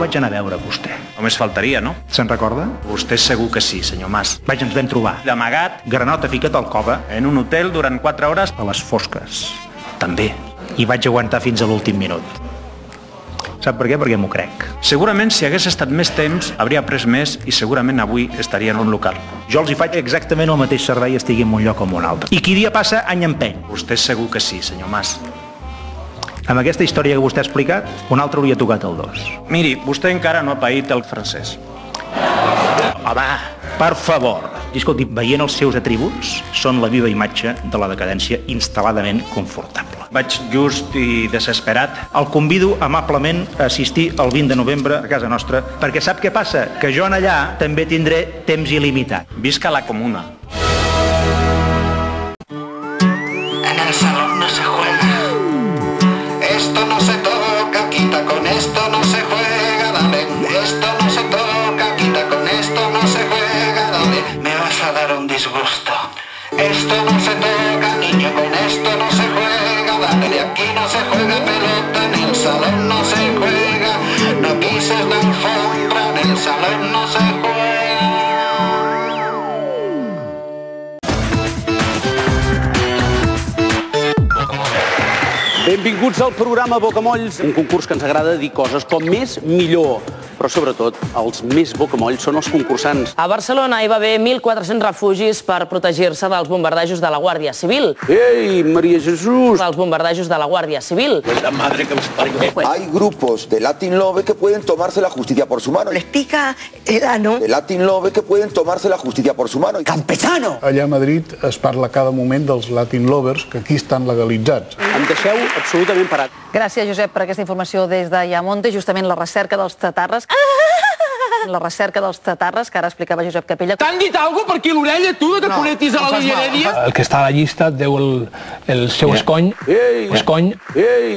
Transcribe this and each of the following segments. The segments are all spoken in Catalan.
vaig anar a veure vostè. Només faltaria, no? Se'n recorda? Vostè segur que sí, senyor Mas. Ens vam trobar. D'amagat, Granota ficat al cova. en un hotel durant 4 hores. A les fosques. També. I vaig aguantar fins a l'últim minut. Sap per què? Perquè m'ho crec. Segurament si hagués estat més temps, hauria après més i segurament avui estaria en un local. Jo els hi faig exactament el mateix servei estigui en un lloc o en un altre. I qui dia passa, any empeny. Vostè segur que sí, senyor Mas. Amb aquesta història que vostè ha explicat, un altre hauria tocat el 2. Miri, vostè encara no ha paït el francès. Home, per favor. I escolti, veient els seus atributs, són la viva imatge de la decadència instal·ladament confortable. Vaig just i desesperat. El convido amablement a assistir el 20 de novembre a casa nostra, perquè sap què passa? Que jo en allà també tindré temps il·limitat. Visca la comuna. En el salón no se juega. Esto no se toca, quita, con esto no se juega, dale. Esto no se toca, quita, con esto no se juega, dale. Me vas a dar un disgusto. Esto no se toca, niño, con esto no se juega, dale. De aquí no se juega pelota, en el salón no se juega. No pises la alfombra, en el salón no se juega. Benvinguts al programa Bocamolls, un concurs que ens agrada dir coses com més, millor. Però sobretot, els més bocamolls són els concursants. A Barcelona hi va haver 1.400 refugis per protegir-se dels bombardejos de la Guàrdia Civil. Ei, Maria Jesús! Dels bombardejos de la Guàrdia Civil. La madre que los parió. Hay grupos de Latin Love que pueden tomarse la justicia por su mano. Les pica el ano. De Latin Love que pueden tomarse la justicia por su mano. ¡Campechano! Allà a Madrid es parla cada moment dels Latin Lovers, que aquí estan legalitzats. Em deixeu absolutament parat. Gràcies, Josep, per aquesta informació des de Yamonte, justament la recerca dels tatarres. La recerca dels tatarres, que ara explicava Josep Capella. T'han dit alguna cosa per aquí a l'orella, tu, de conetis a la línia Heredia? El que està a la llista deu el seu escony. Escony.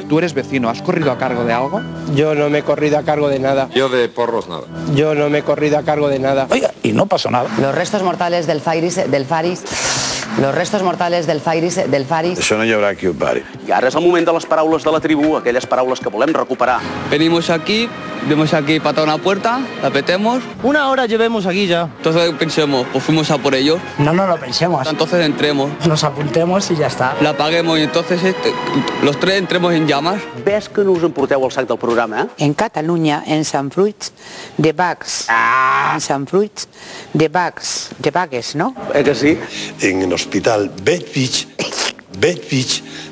Tú eres vecino, ¿has corrido a cargo de algo? Yo no me he corrido a cargo de nada. Yo de porros nada. Yo no me he corrido a cargo de nada. Oiga, y no pasó nada. Los restos mortales del Faris... Los restos mortales del Faris... Això no hi haurà qui ho pari. I ara és el moment de les paraules de la tribu, aquelles paraules que volem recuperar. Venimos aquí, vemos aquí patar una puerta, la petemos. Una hora llevemos aquí ya. Entonces pensemos, pues fuimos a por ellos. No lo pensemos. Entonces entremos, Nos apuntemos y ya está. la apaguemos y entonces los tres entremos en llamas. Ves que no us emporteu al sac del programa, eh? En Catalunya, en Sant Fruits de Bacs. En Sant Fruits de Bacs. De Bagues, ¿no? Que sí? En el hospital Bellvitge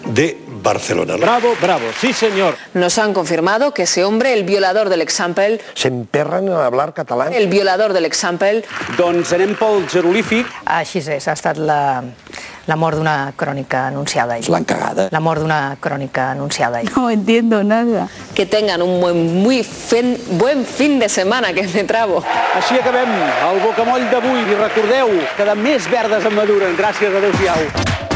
de Barcelona. Bravo, bravo, sí señor. Nos han confirmado que ese hombre, el violador del example, Se emperran a hablar catalán. el violador del example, Doncs anem pel jeroglífic. Així és, ha estat la mort d'una crònica anunciada. L'han cagada. La mort d'una crònica anunciada. No entiendo nada. que tengan un buen fin de semana, que me trabo. Així acabem el bocamoll d'avui. I recordeu que de més verdes en maduren. Gràcies, adeu-siau.